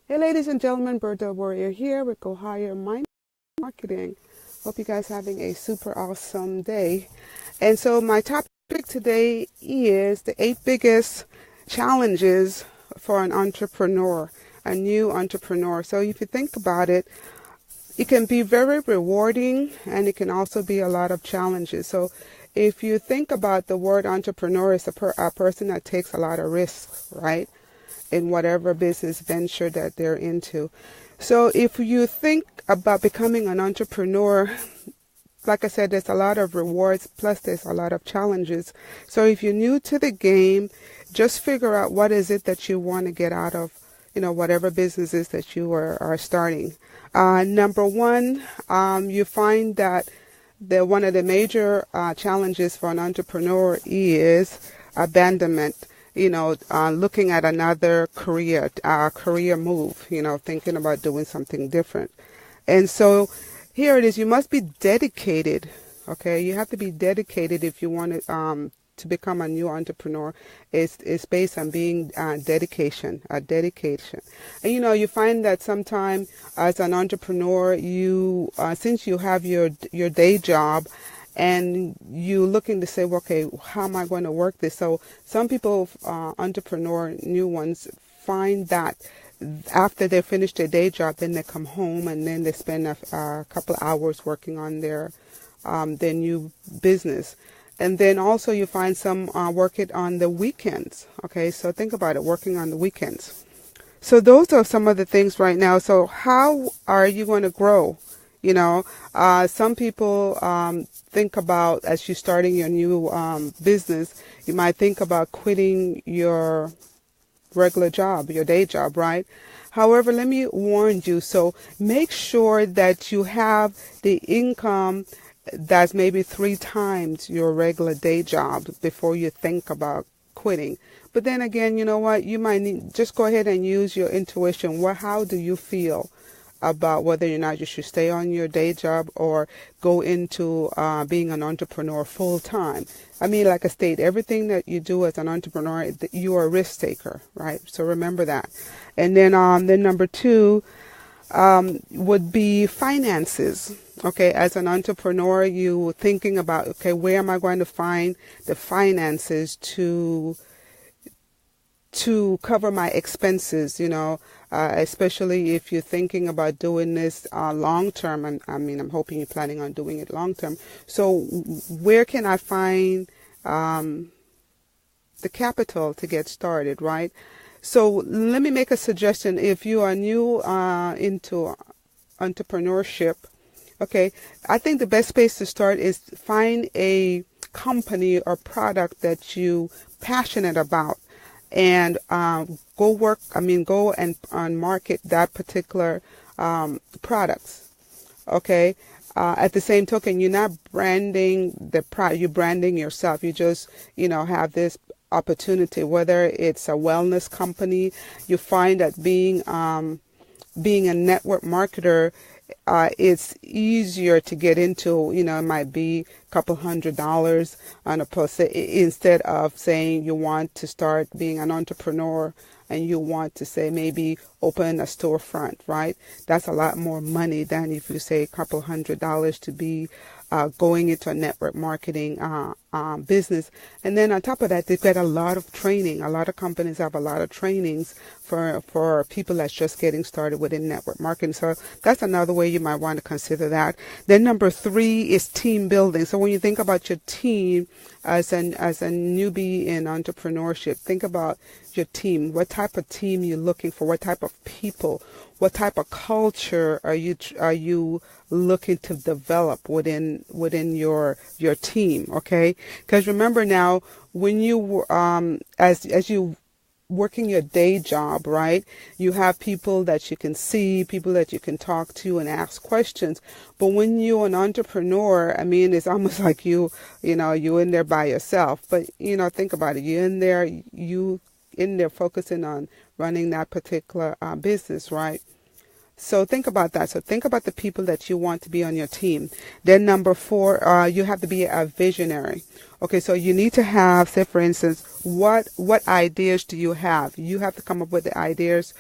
Hey, ladies and gentlemen, Berdel Warrior here with Go Higher Mind Marketing. Hope you guys having a super awesome day. And so my topic today is the 8 biggest challenges for an entrepreneur, a new entrepreneur. So if you think about it, it can be very rewarding and it can also be a lot of challenges. So if you think about the word entrepreneur, it's a person that takes a lot of risks, right? In whatever business venture that they're into. So if you think about becoming an entrepreneur, like I said, there's a lot of rewards, plus there's a lot of challenges. So if you're new to the game, just figure out what is it that you want to get out of, whatever business is that you are starting. Number one, you find that one of the major challenges for an entrepreneur is abandonment. Looking at another career move, thinking about doing something different. And so here it is, you must be dedicated, okay? You have to be dedicated if you want to become a new entrepreneur. It's based on being dedication. And you find that sometimes as an entrepreneur, you since you have your day job, and you looking to say, well, okay, how am I going to work this? So some people, new ones, find that after they finish their day job, then they come home and then they spend a couple of hours working on their new business. And then also you find some work it on the weekends. Okay, so think about it, working on the weekends. So those are some of the things right now. So how are you going to grow? Some people think about, as you're starting your new business, you might think about quitting your regular job, your day job, right? However, let me warn you. So make sure that you have the income that's maybe 3 times your regular day job before you think about quitting. But then again, you know what? You might need, just go ahead and use your intuition. How do you feel about whether or not you should stay on your day job or go into being an entrepreneur full time? I mean, like I state, everything that you do as an entrepreneur, you are a risk taker, right? So remember that. And then number 2 would be finances. Okay, as an entrepreneur, you thinking about, okay, where am I going to find the finances to cover my expenses, especially if you're thinking about doing this long term. I'm hoping you're planning on doing it long term. So where can I find the capital to get started, right? So let me make a suggestion. If you are new into entrepreneurship, okay, I think the best place to start is find a company or product that you passionate about, and go and market that particular products. Okay. At the same token, you're not branding the product, you're branding yourself. You just, have this opportunity, whether it's a wellness company. You find that being a network marketer, it's easier to get into. It might be a couple $100 on a post, instead of saying you want to start being an entrepreneur and you want to say maybe open a storefront, right? That's a lot more money than if you say a couple $100 to be going into a network marketing business. And then on top of that, they've got a lot of training. A lot of companies have a lot of trainings for people that's just getting started within network marketing. So that's another way you might want to consider that. Then number 3 is team building. So when you think about your team as a newbie in entrepreneurship, think about your team. What type of team you're looking for? What type of people? What type of culture are you looking to develop within your team? Okay, because remember now, when you as you working your day job, right? You have people that you can see, people that you can talk to and ask questions. But when you're an entrepreneur, it's almost like you're in there by yourself. But think about it. You're in there focusing on running that particular business, right? So think about that. So think about the people that you want to be on your team. Then number 4, you have to be a visionary. Okay, so you need to have, say for instance, what ideas do you have? You have to come up with the ideas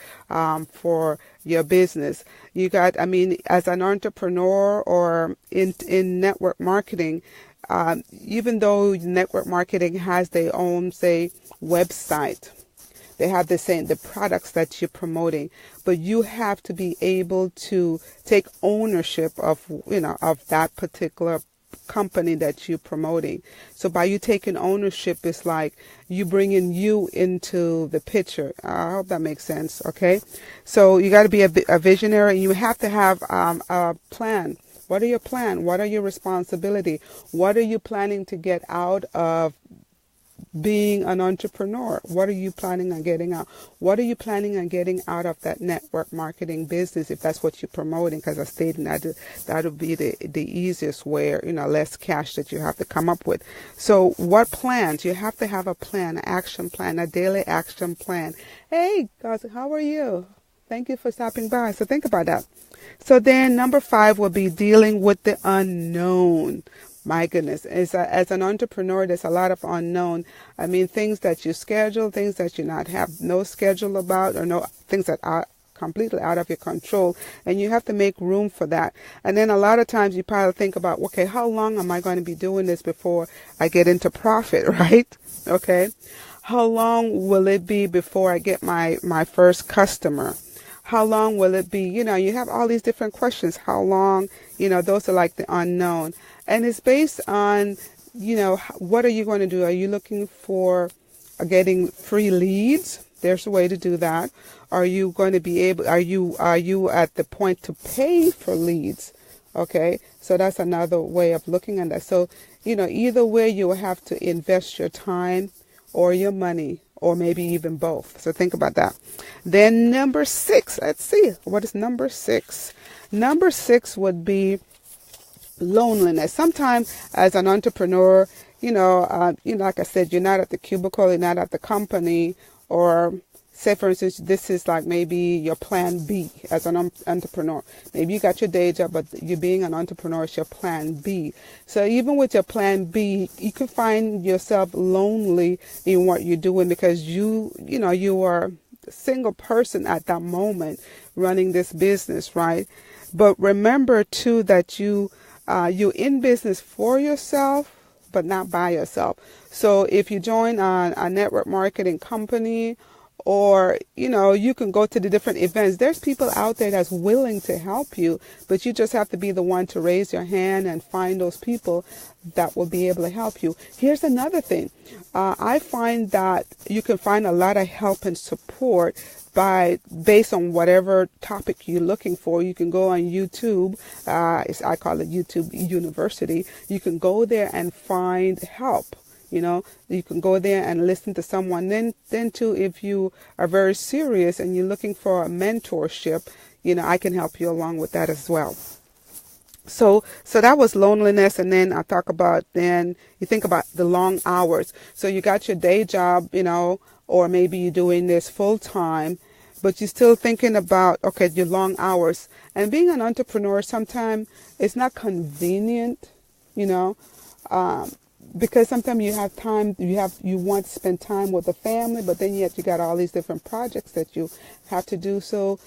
for your business. As an entrepreneur or in network marketing, even though network marketing has their own, say, website, they have the products that you're promoting, but you have to be able to take ownership of that particular company that you're promoting. So by you taking ownership, it's like you bringing you into the picture. I hope that makes sense. Okay, so you got to be a visionary. You have to have a plan. What are your plan? What are your responsibility? What are you planning to get out of being an entrepreneur? What are you planning on getting out? What are you planning on getting out of that network marketing business if that's what you're promoting? Because I stated that would be the easiest way, less cash that you have to come up with. So what plans? You have to have a plan, an action plan, a daily action plan. Hey, guys, how are you? Thank you for stopping by. So think about that. So then number 5 will be dealing with the unknown. My goodness, as an entrepreneur, there's a lot of unknown. I mean, things that you schedule, things that you not have no schedule about, or no things that are completely out of your control, and you have to make room for that. And then a lot of times you probably think about, okay, how long am I going to be doing this before I get into profit, right? Okay, how long will it be before I get my first customer? How long will it be? You have all these different questions. How long? Those are like the unknown. And it's based on, what are you going to do? Are you looking for getting free leads? There's a way to do that. Are you going to be able, are you at the point to pay for leads? Okay. So that's another way of looking at that. So, either way, you will have to invest your time or your money, or maybe even both. So think about that. Then number 6, let's see. What is number 6? Number 6 would be loneliness. Sometimes as an entrepreneur, like I said, you're not at the cubicle, you're not at the company, or say for instance, this is like maybe your plan B as an entrepreneur. Maybe you got your day job, but you being an entrepreneur is your plan B. So even with your plan B, you can find yourself lonely in what you're doing because you are a single person at that moment running this business, right? But remember too that you're in business for yourself, but not by yourself. So if you join a network marketing company, or, you can go to the different events. There's people out there that's willing to help you, but you just have to be the one to raise your hand and find those people that will be able to help you. Here's another thing. I find that you can find a lot of help and support based on whatever topic you're looking for. You can go on YouTube. I call it YouTube University. You can go there and find help. You can go there and listen to someone. Then too, if you are very serious and you're looking for a mentorship, I can help you along with that as well. So that was loneliness. And then I talk about, then you think about the long hours. So you got your day job, or maybe you're doing this full time, but you're still thinking about, okay, your long hours. And being an entrepreneur, sometimes it's not convenient, because sometimes you have time, you want to spend time with the family, but then yet you got all these different projects that you have to do. So,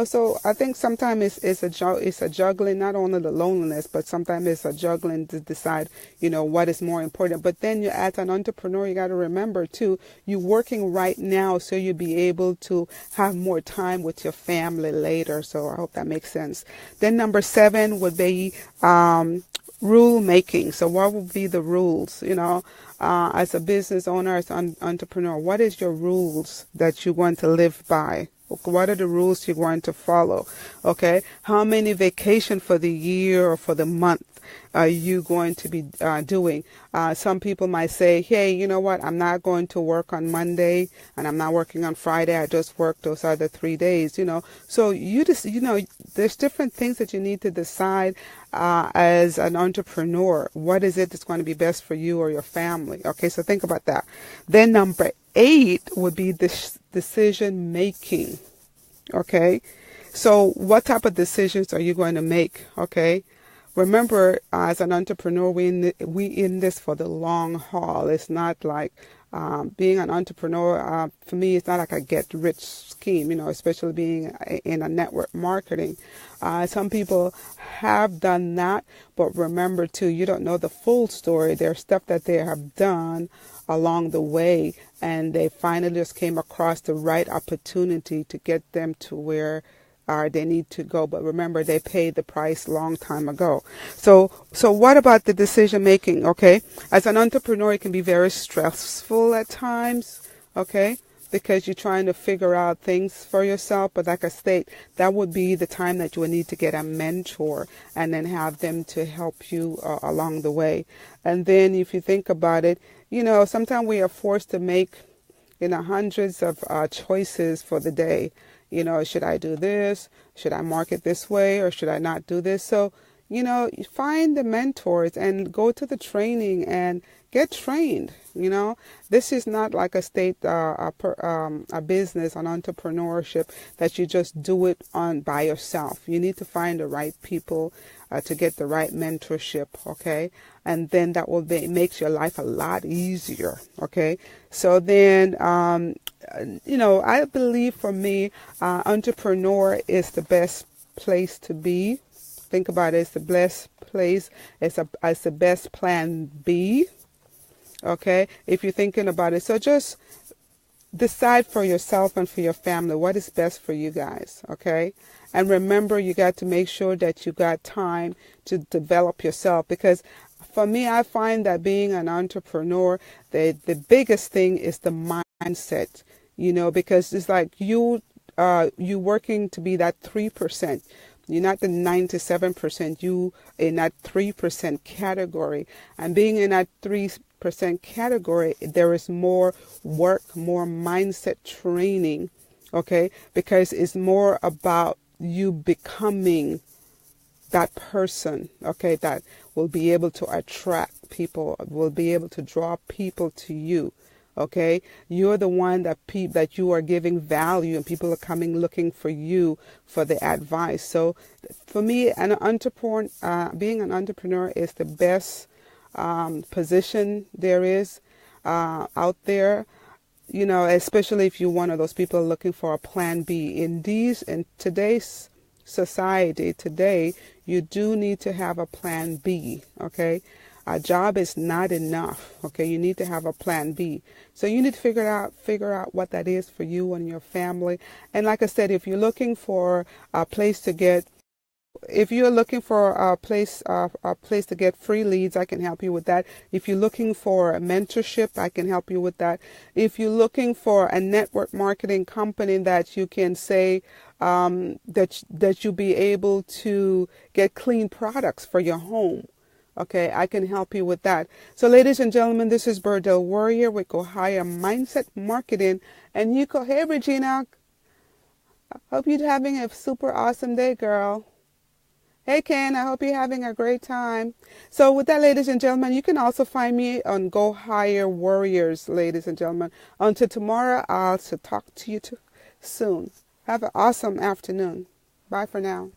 so I think sometimes it's a juggling, not only the loneliness, but sometimes it's a juggling to decide, what is more important. But then as an entrepreneur, you got to remember too, you're working right now, so you'll be able to have more time with your family later. So I hope that makes sense. Then number 7 would be, rule making. So what would be the rules, as a business owner, as an entrepreneur? What is your rules that you want to live by? What are the rules you're going to follow? Okay. How many vacation for the year or for the month are you going to be doing? Some people might say, hey, you know what? I'm not going to work on Monday and I'm not working on Friday. I just work those other 3 days, So you just, there's different things that you need to decide as an entrepreneur. What is it that's going to be best for you or your family? Okay, so think about that. Then number 8 would be this decision making. Okay, So what type of decisions are you going to make? Okay. Remember, as an entrepreneur, we in this for the long haul. It's not like being an entrepreneur. For me, it's not like a get rich scheme. Especially being in a network marketing. Some people have done that, but remember too, you don't know the full story. There's stuff that they have done along the way, and they finally just came across the right opportunity to get them to where they need to go. But remember, they paid the price long time ago. So what about the decision making? Okay, as an entrepreneur, it can be very stressful at times. Okay, because you're trying to figure out things for yourself. But like I state, that would be the time that you would need to get a mentor and then have them to help you along the way. And then if you think about it, sometimes we are forced to make hundreds of choices for the day. Should I do this? Should I market this way, or should I not do this? So, you find the mentors and go to the training and get trained. This is not like a business, an entrepreneurship that you just do it by yourself. You need to find the right people to get the right mentorship. Okay. And then that will makes your life a lot easier. Okay. So then, I believe for me, entrepreneur is the best place to be. Think about it. It's the best place. It's the best plan B. Okay. If you're thinking about it. So just decide for yourself and for your family what is best for you guys. Okay. And remember, you got to make sure that you got time to develop yourself, because for me, I find that being an entrepreneur, the biggest thing is the mindset, because it's like you working to be that 3%. You're not the 97%. You in that 3% category, and being in that 3% category, there is more work, more mindset training. Okay, because it's more about you becoming that person, okay, that will be able to attract people, will be able to draw people to you. Okay, you're the one that you are giving value, and people are coming looking for you for the advice. So, for me, being an entrepreneur is the best position there is out there. Especially if you're one of those people looking for a plan B. In today's society, you do need to have a plan B. Okay. A job is not enough. Okay, you need to have a plan B. So you need to figure out what that is for you and your family. And like I said, if you're looking for a place to get free leads, I can help you with that. If you're looking for a mentorship, I can help you with that. If you're looking for a network marketing company that you can say that you'll be able to get clean products for your home, okay, I can help you with that. So, ladies and gentlemen, this is Berdel Warrior with Go Higher Mindset Marketing. And hey, Regina, hope you're having a super awesome day, girl. Hey, Ken, I hope you're having a great time. So with that, ladies and gentlemen, you can also find me on Go Higher Warriors, ladies and gentlemen. Until tomorrow, I'll talk to you soon. Have an awesome afternoon. Bye for now.